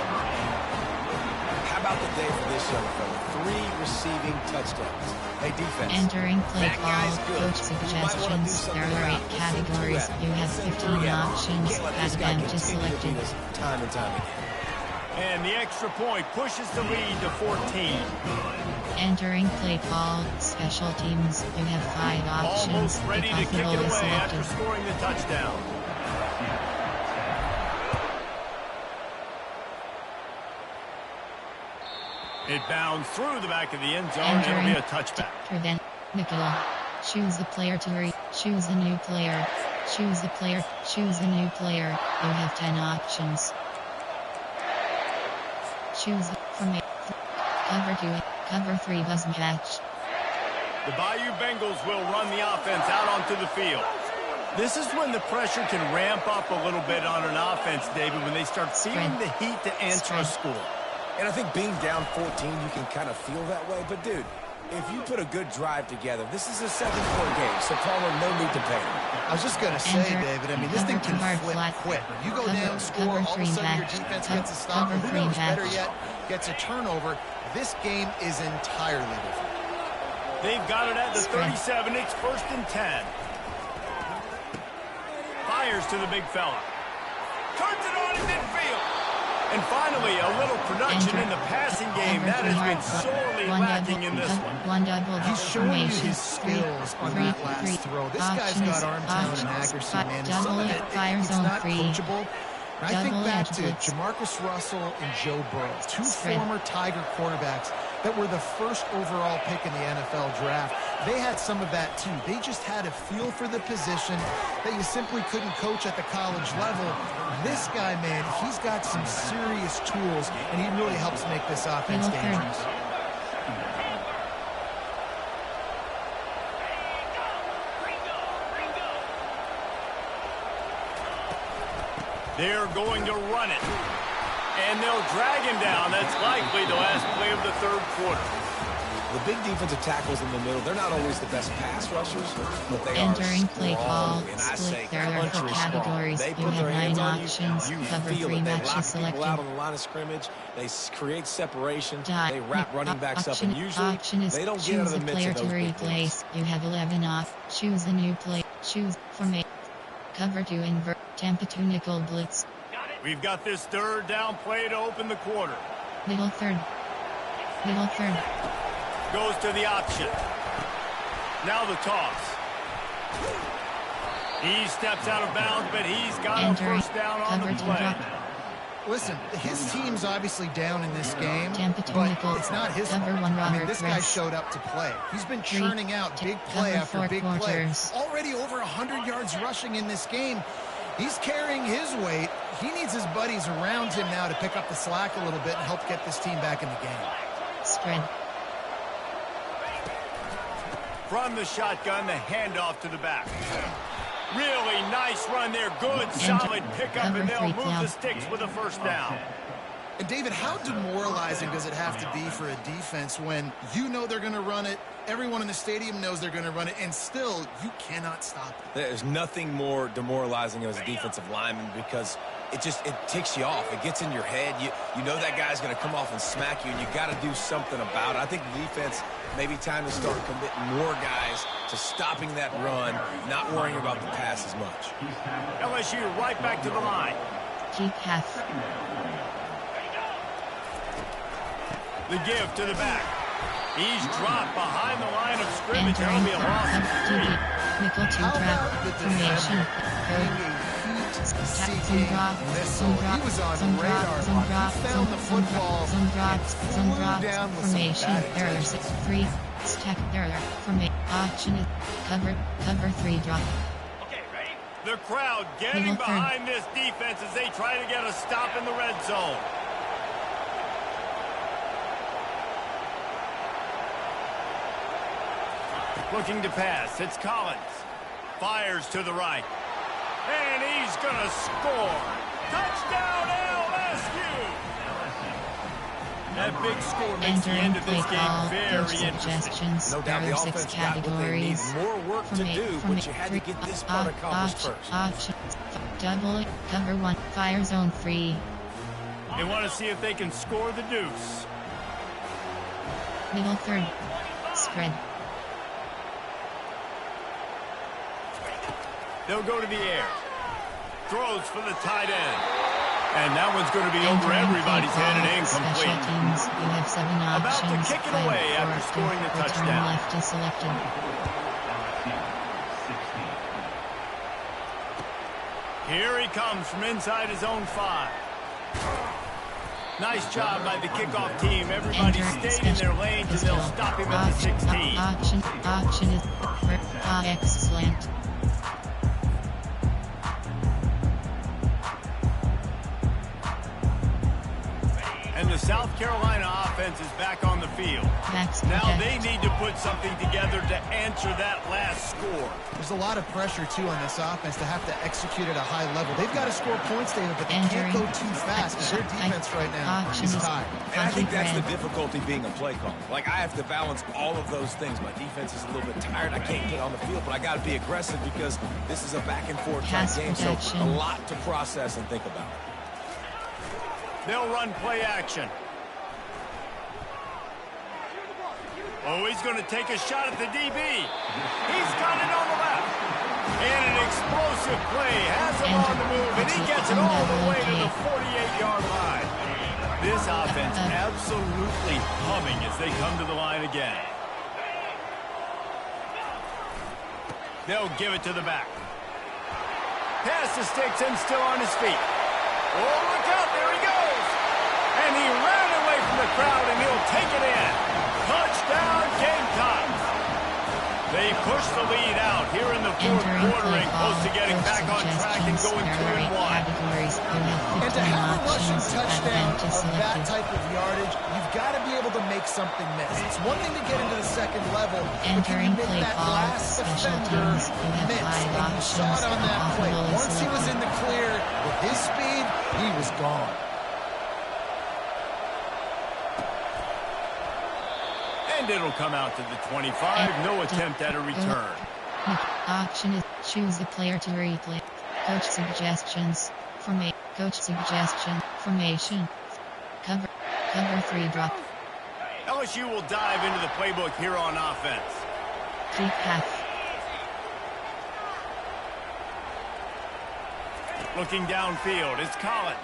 How about the day for this young fella? 3 receiving touchdowns. Hey, defense. Entering play call, coach suggestions. There are 8 categories. You have 15 options. Advantage selected. Time and time again. And the extra point pushes the lead to 14. Entering play call, special teams. You have 5 options. Almost ready to kick it away after scoring the touchdown. It bounds through the back of the end zone, and it'll be a touchback. Prevent. Nicola. Choose the player to read. Choose a new player. Choose the player. Choose a new player. You have 10 options. Choose from it. Cover 2. Cover 3 bus match. The Bayou Bengals will run the offense out onto the field. This is when the pressure can ramp up a little bit on an offense, David, when they start feeling the heat to answer a score. And I think being down 14, you can kind of feel that way. But, dude, if you put a good drive together, this is a 7-point game, so Palmer, no need to panic. I was just going to say, David, I mean, this thing can flip quick. You go down, score, all of a sudden your defense gets a stop, or who knows, better yet, gets a turnover. This game is entirely different. They've got it at the 37. It's 1st and 10. Fires to the big fella. Turns it on in midfield. And finally, a little production in the passing game. That has been sorely lacking in this one. He's showing you his skills on that last throw. This guy's got arm talent and accuracy, man. Some of it, it's not coachable. And I think back to Jamarcus Russell and Joe Burrow, 2 former Tiger quarterbacks that were the 1st overall pick in the NFL draft. They had some of that too. They just had a feel for the position that you simply couldn't coach at the college level. This guy, man, he's got some serious tools, and he really helps make this offense dangerous. They're going to run it. And they'll drag him down. That's likely the last play of the 3rd quarter. The big defensive tackles in the middle, they're not always the best pass rushers, but they Entering are play call, strong. And I split say there are four categories. They You put their have 9 hands on options. you. You Cover feel 3 it. They matches lock selected. people out on the line of scrimmage. They create separation. Dot. They wrap running backs up, and usually Option is they don't get out of the choose a midst player of those to big replace. plays. You have 11 off. Choose a new play. Choose formation. Cover 2 invert. Tampa 2 nickel blitz. We've got this third down play to open the quarter. Middle third. Middle third. Goes to the option. Now the toss. He steps out of bounds, but he's got a first down on the play. Listen, his team's obviously down in this game, Tampa but nickel. it's not his Cover fault. 1 I mean, Robert this guy Kress. showed up to play. He's been churning out big play Cover after 4 big play. quarters. Already over 100 yards rushing in this game. He's carrying his weight. He needs his buddies around him now to pick up the slack a little bit and help get this team back in the game. Spread. From the shotgun, the handoff to the back. Really nice run there. Good, solid pickup, and they'll move the sticks with a first down. And David, how demoralizing does it have to be for a defense when you know they're going to run it, everyone in the stadium knows they're going to run it, and still you cannot stop it? There's nothing more demoralizing as a defensive lineman because it ticks you off. It gets in your head. You know that guy's going to come off and smack you, and you got to do something about it. I think the defense, maybe time to start committing more guys to stopping that run, not worrying about the pass as much. LSU right back to the line. Keep half. The give to the back. He's dropped behind the line of scrimmage. That'll Entering be a loss of 3. Nickel 2 How trap. about the Formation. seeking missile? He was on radar block. He found the football Some drops. down with some Formation. bad Error intentions. 3. Stack error. Formation. Option is cover 3 drop. The crowd getting behind this defense as they try to get a stop in the red zone. Looking to pass. It's Collins. Fires to the right. And he's going to score. Touchdown LSU! That big score makes the end of this game very interesting. No doubt the offense got what they needed. More work to do, but you had to get this part accomplished first. Option. Double cover 1. Fire zone free. They want to see if they can score the deuce. Middle third. Spread. They'll go to the air. Throws for the tight end. And that one's going to be over everybody's head and incomplete. Special teams, you have 7 options. About to kick it away after scoring the touchdown. Left is selected. Here he comes from inside his own 5. Nice job by the kickoff team. Everybody stayed in their lanes and they'll stop him at the 16. Option is excellent. And the South Carolina offense is back on the field. Now they need to put something together to answer that last score. There's a lot of pressure, too, on this offense to have to execute at a high level. They've got to score points, David, but they can't go too fast because their defense right now is tired. And I think that's the difficulty being a play caller. Like, I have to balance all of those things. My defense is a little bit tired. I can't get on the field, but I got to be aggressive because this is a back-and-forth type game, so a lot to process and think about. They'll run play action. Oh, he's going to take a shot at the DB. He's got it on the left. And an explosive play has him on the move, and he gets it all the way to the 48-yard line. This offense absolutely humming as they come to the line again. They'll give it to the back. Pass to Sticks and still on his feet. Oh, look out, there he goes. And he ran away from the crowd, and he'll take it in. Touchdown, Gamecocks. They push the lead out here in the fourth quarter and close to getting back on track and going 2-1. And to have a rushing touchdown of that type of yardage, you've got to be able to make something miss. It's one thing to get into the second level, but can you make that last defender miss? And you saw it on that play. Once he was in the clear with his speed, he was gone. And And it'll come out to the 25. No attempt at a return. Option is choose the player to replay. Coach suggestions. Coach suggestion. Formation. Cover 3 drop. LSU will dive into the playbook here on offense. Deep path. Looking downfield, it's Collins.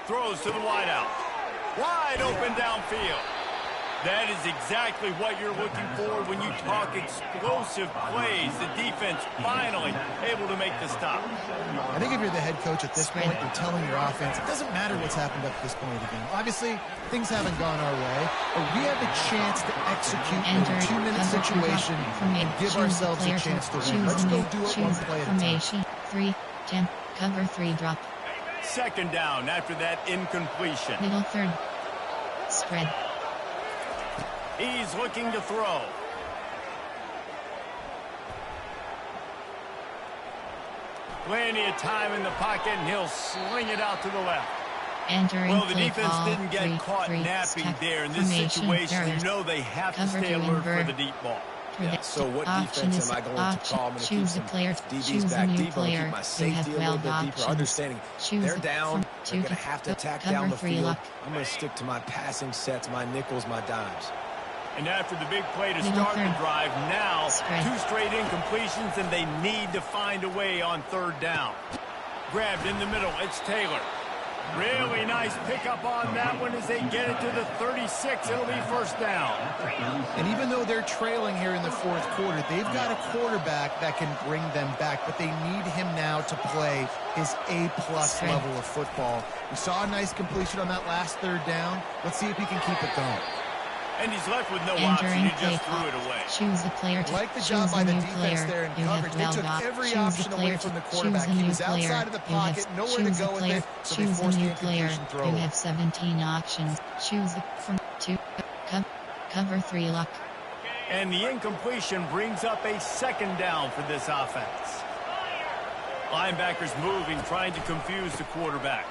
Throws to the wideout. Wide open downfield. That is exactly what you're looking for when you talk explosive plays. The defense finally able to make the stop. I think if you're the head coach at this point, you're telling your offense, it doesn't matter what's happened up to this point of the game. Obviously, things haven't gone our way, but we have a chance to execute in a 2-minute situation and give ourselves a chance to win. Let's go do it one play at a time. 3, 10, cover 3 drop. Second down after that incompletion. Middle third. Spread. He's looking to throw. Plenty of time in the pocket, and he'll sling it out to the left. Well, the defense didn't get caught napping there. In this situation, you know they have to stay alert for the deep ball. Yeah, so what defense am I going to call? I'm going to keep some DBs back deep. I'm going to keep my safety a little bit deeper. Understanding they're down, they're going to have to attack down the field. I'm going to stick to my passing sets, my nickels, my dimes. And after the big play to start the drive, now 2 straight incompletions, and they need to find a way on third down. Grabbed in the middle, it's Taylor. Really nice pickup on that one as they get it to the 36. It'll be first down. And even though they're trailing here in the fourth quarter, they've got a quarterback that can bring them back, but they need him now to play his A-plus level of football. We saw a nice completion on that last third down. Let's see if he can keep it going. And he's left with no option. He just threw it away. Choose the player to like the job by the defense there in coverage. They took every option away from the quarterback. He was outside of the pocket, nowhere to go with it, so they forced the incompletion throw. You have 17 options. Choose from 2. Cover 3 lock. And the incompletion brings up a second down for this offense. Linebackers moving, trying to confuse the quarterback.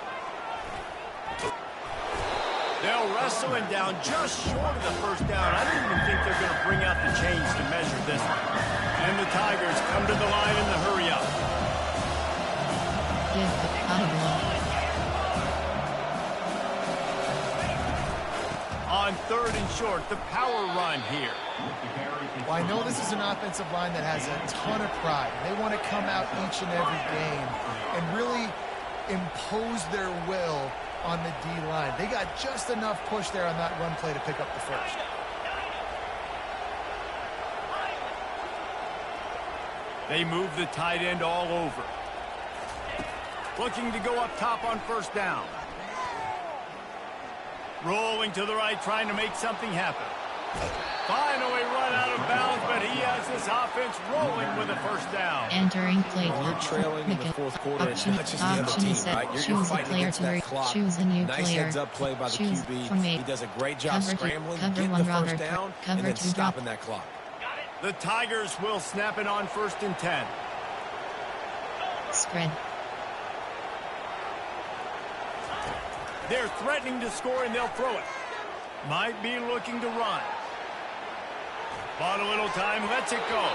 They'll wrestle him down just short of the first down. I don't even think they're going to bring out the chains to measure this one. And the Tigers come to the line in the hurry-up. On third and short, the power run here. Well, I know this is an offensive line that has a ton of pride. They want to come out each and every game and really impose their will on the D-line. They got just enough push there on that run play to pick up the first. They move the tight end all over. Looking to go up top on first down. Rolling to the right, trying to make something happen. Finally run out of bounds, but he has this offense rolling with a first down. Entering play clock. You're trailing in the fourth quarter. It's not just the other team, right? You're fighting against that clock. Choose a new nice player. heads-up play by the QB. He does a great job scrambling, getting the first down, and then stopping that clock. The Tigers will snap it on 1st and 10. Spread. They're threatening to score, and they'll throw it. Might be looking to run. Bought a little time, lets it go.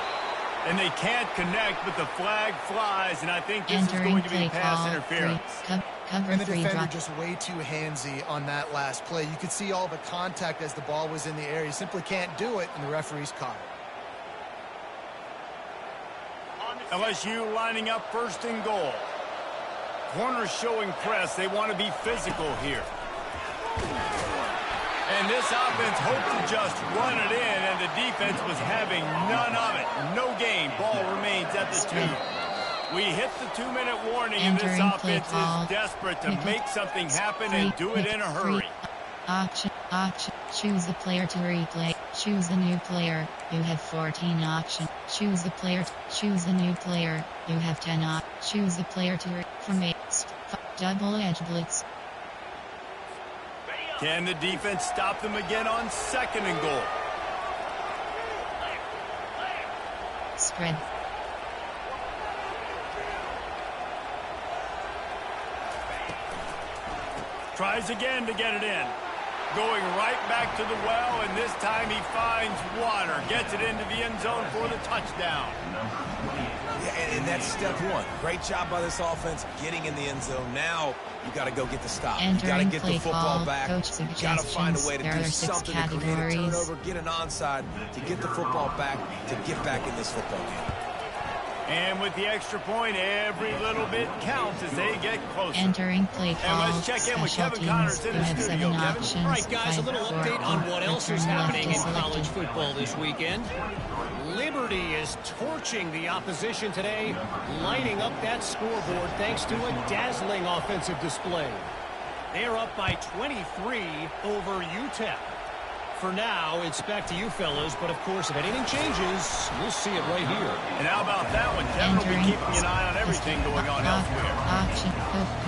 And they can't connect, but the flag flies, and I think this is going to be pass interference. And the defender just way too handsy on that last play. You could see all the contact as the ball was in the air. You simply can't do it, and the referee's caught it. LSU lining up 1st and goal. Corners showing press. They want to be physical here. And this offense hoped to just run it in, and the defense was having none of it. No gain. Ball remains at the 2. We hit the 2-minute warning, and this offense is desperate to make something happen and do it in a hurry. Option. Choose the player to replay. Choose the new player. You have 14 options. Choose the player. Choose the new player. You have 10 options. Choose the player to double-edge blitz. Can the defense stop them again on 2nd and goal? Spread. Tries again to get it in. Going right back to the well, and this time he finds water. Gets it into the end zone for the touchdown. Yeah, and that's step one. Great job by this offense getting in the end zone. Now you got to go get the stop. You got to get the football back. You got to find a way to do something to create a turnover, get an onside, to get the football back, to get back in this football game. And with the extra point, every little bit counts as they get closer. Entering play call. And let's check in with Kevin Connors in the studio. Kevin? All right, guys, a little update on what else is happening in college football this weekend. Liberty is torching the opposition today, lining up that scoreboard thanks to a dazzling offensive display. They're up by 23 over UTEP. For now, it's back to you fellas, but of course, if anything changes, we'll see it right here. And how about that one? Kevin will be keeping an eye on everything going on elsewhere. Option,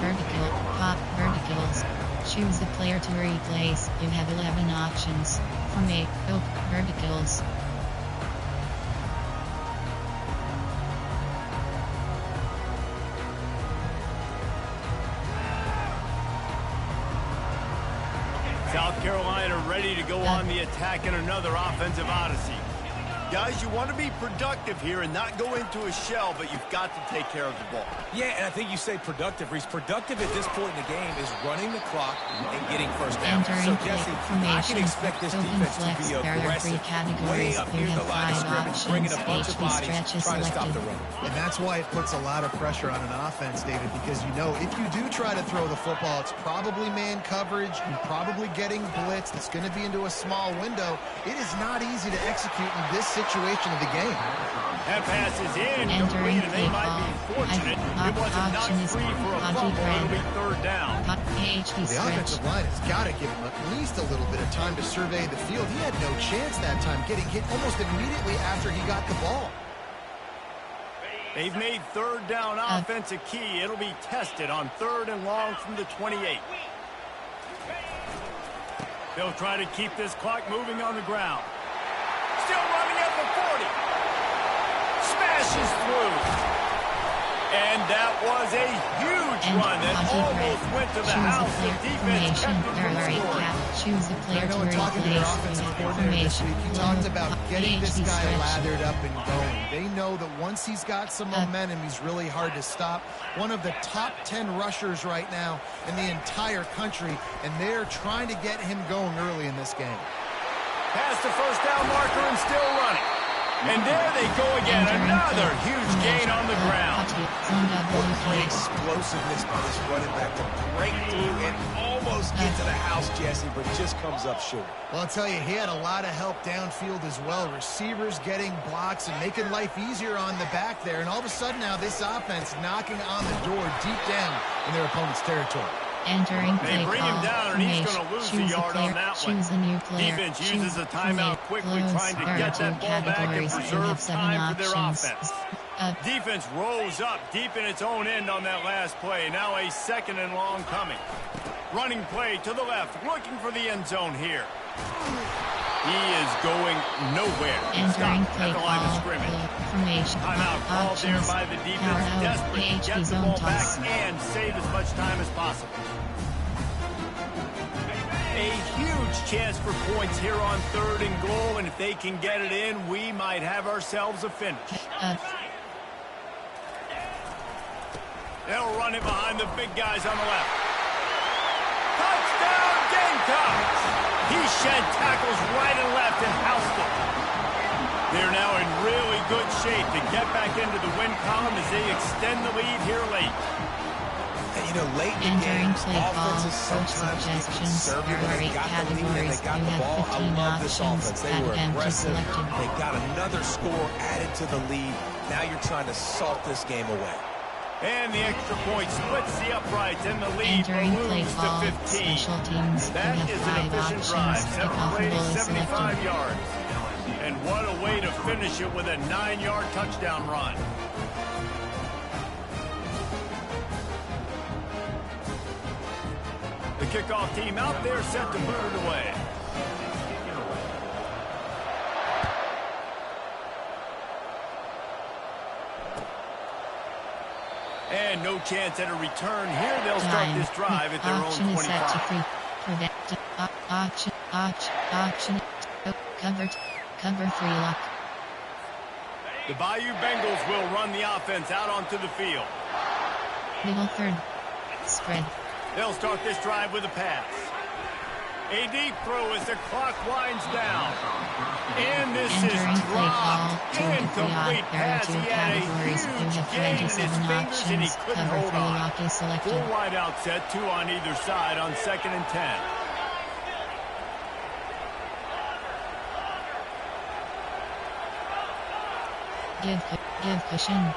vertical, pop, verticals. Choose the player to replace. You have 11 options. From A, verticals. South Carolina ready to go on the attack in another offensive odyssey. Guys, you want to be productive here and not go into a shell, but you've got to take care of the ball. Yeah, and I think you say productive, Reese. Productive at this point in the game is running the clock and getting first down. So, Jesse, I can expect this defense to be aggressive, way up near the line of scrimmage, bringing a bunch of bodies, trying to stop the run. And that's why it puts a lot of pressure on an offense, David, because you know if you do try to throw the football, it's probably man coverage, you're probably getting blitzed, it's going to be into a small window. It is not easy to execute in this situation of the game. That pass is in, complete, and they might be fortunate. It wasn't not free for a fumble. It'll be third down. The offensive line has got to give him at least a little bit of time to survey the field. He had no chance that time, getting hit almost immediately after he got the ball. They've made third down offense a key. It'll be tested on 3rd and long from the 28. They'll try to keep this clock moving on the ground. Still running at the 40. Smashes through. And that was a huge run that almost went to the house. The defense kept it from scoring. Choose the player to replace. He talked about getting this guy lathered up and going. They know that once he's got some momentum, he's really hard to stop. One of the top 10 rushers right now in the entire country, and they're trying to get him going early in this game. Past the first down marker and still running. And there they go again. Another huge gain on the ground. Great explosiveness by this running back to break through and almost get to the house, Jesse, but just comes up short. Well, I'll tell you, he had a lot of help downfield as well. Receivers getting blocks and making life easier on the back there. And all of a sudden now this offense knocking on the door deep down in their opponent's territory. Entering they bring him down, and he's going to lose a yard on that one. Choose a new player. Defense uses a timeout quickly, trying to get that ball back and preserve time for their offense. Defense rolls up deep in its own end on that last play. Now a 2nd and long coming. Running play to the left, looking for the end zone here. He is going nowhere. Entering play at the line of scrimmage. Timeout called there by the defense, desperate to get the ball back and save as much time as possible. A huge chance for points here on 3rd and goal, and if they can get it in, we might have ourselves a finish. They'll run it behind the big guys on the left. Touchdown, Gamecocks! He shed tackles right and left and housed it. They're now in really good shape to get back into the win column as they extend the lead here late. And you know, late in games, offenses sometimes get conservative when they got the lead and they got the ball. I love this offense. They were aggressive. They got another score added to the lead. Now you're trying to salt this game away. And the extra point splits the uprights, and the lead balloons to 15. That is an efficient drive. 7 plays, 75 yards. And what a way to finish it with a 9-yard touchdown run. The kickoff team out there set to put it away. And no chance at a return here. They'll start this drive at their own 25. Option. Cover 3 lock. The Bayou Bengals will run the offense out onto the field. Middle third. Spread. They'll start this drive with a pass. A deep throw as the clock winds down. And this is dropped. Incomplete pass. He had a huge gain in his fingers and he couldn't hold on. Full wide out set, 2 on either side on 2nd and 10. Give cushion.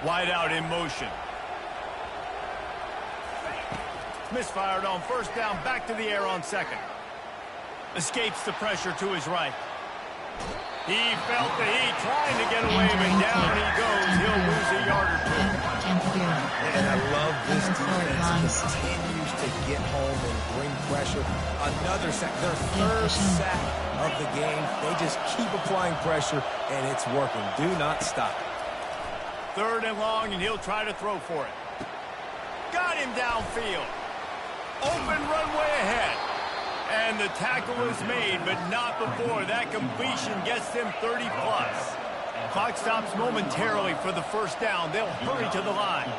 Wide out in motion. Misfired on 1st down, back to the air on 2nd. Escapes the pressure to his right. He felt the heat, trying to get away, but down he goes. He'll lose a yard or 2. And I love this defense continues to get home and bring pressure. Another sack, their 3rd sack of the game. They just keep applying pressure, and it's working. Do not stop. 3rd and long, and he'll try to throw for it. Got him downfield. Open runway ahead. And the tackle is made, but not before that completion gets them 30-plus. Clock stops momentarily for the 1st down. They'll hurry to the line.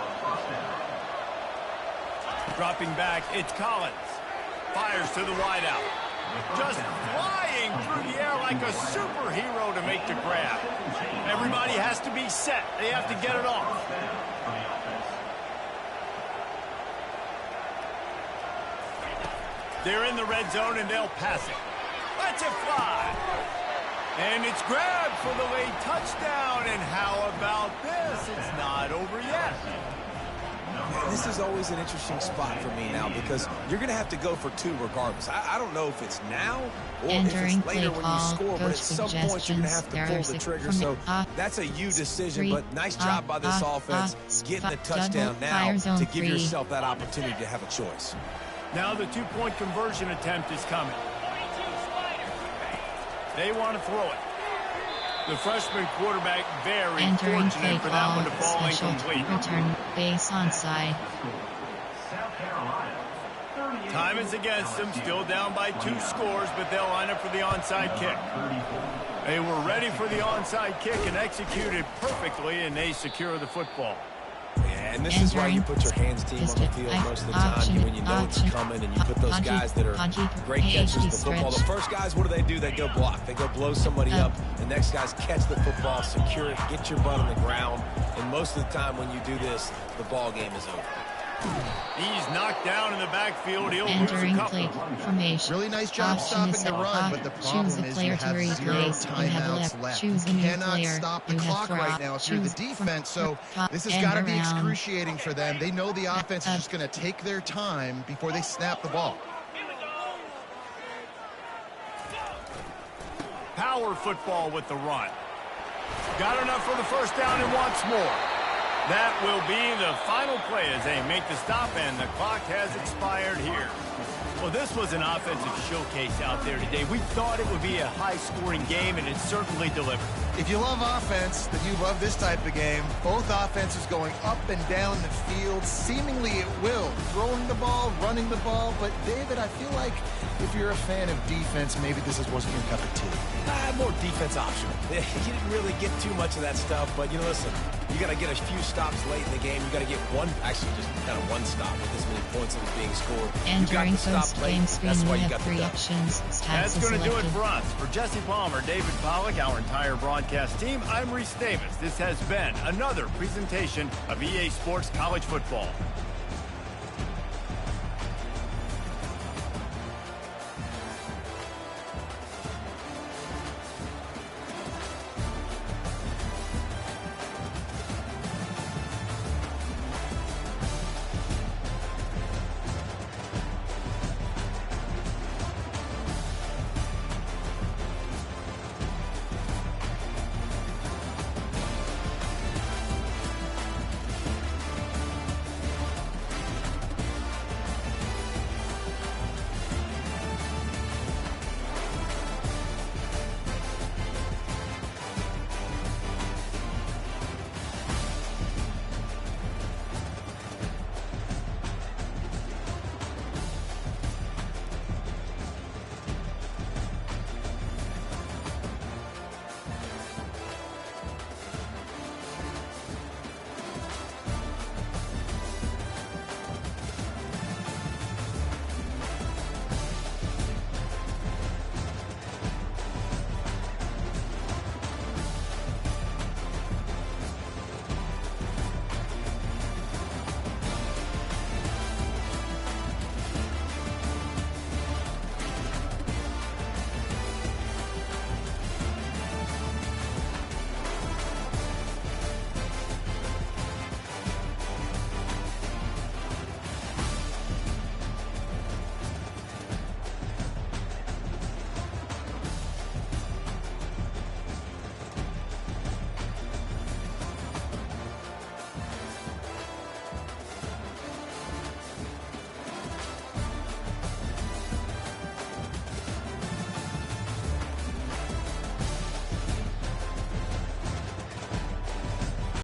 Dropping back, it's Collins. Fires to the wideout. Just flying through the air like a superhero to make the grab. Everybody has to be set. They have to get it off. They're in the red zone, and they'll pass it. Let's it fly. And it's grabbed for the late touchdown. And how about this? It's not over yet. This is always an interesting spot for me now because you're going to have to go for 2 regardless. I don't know if it's now or if it's later when you score, but at some point you're going to have to pull the trigger. So that's a you decision, but nice job by this offense getting the touchdown now to give yourself that opportunity to have a choice. Now the 2-point conversion attempt is coming. They want to throw it. The freshman quarterback very fortunate for that one to fall incomplete. Return base onside. Time is against them, still down by 2 scores, but they'll line up for the onside kick. They were ready for the onside kick and executed perfectly, and they secure the football. Yeah, and this is why you put your hands team on the field most of the time when you know it's coming, and you put those guys that are great catchers of the football. The first guys, what do? They go block. They go blow somebody up. The next guys catch the football, secure it, get your butt on the ground. And most of the time when you do this, the ball game is over. He's knocked down in the backfield. He'll lose a couple. Formation. Really nice job stopping the run, but the problem is you have 0 timeouts left. You cannot stop the clock right now if you're the defense, so this has got to be excruciating for them. They know the offense is just going to take their time before they snap the ball. Power football with the run. Got enough for the 1st down and wants more. That will be the final play as they make the stop, and the clock has expired here. Well, this was an offensive showcase out there today. We thought it would be a high-scoring game, and it certainly delivered. If you love offense, then you love this type of game. Both offenses going up and down the field, seemingly at will. Throwing the ball, running the ball. But, David, I feel like if you're a fan of defense, maybe this wasn't your cup of tea. More defense optional. You didn't really get too much of that stuff, but, listen, you got to get a few stops late in the game. You got to get one stop with this many points that was being scored. And during post-game screen, we have 3 options. That's going to do it for us. For Jesse Palmer, David Pollack, our entire broadcast team, I'm Reese Davis. This has been another presentation of EA Sports College Football.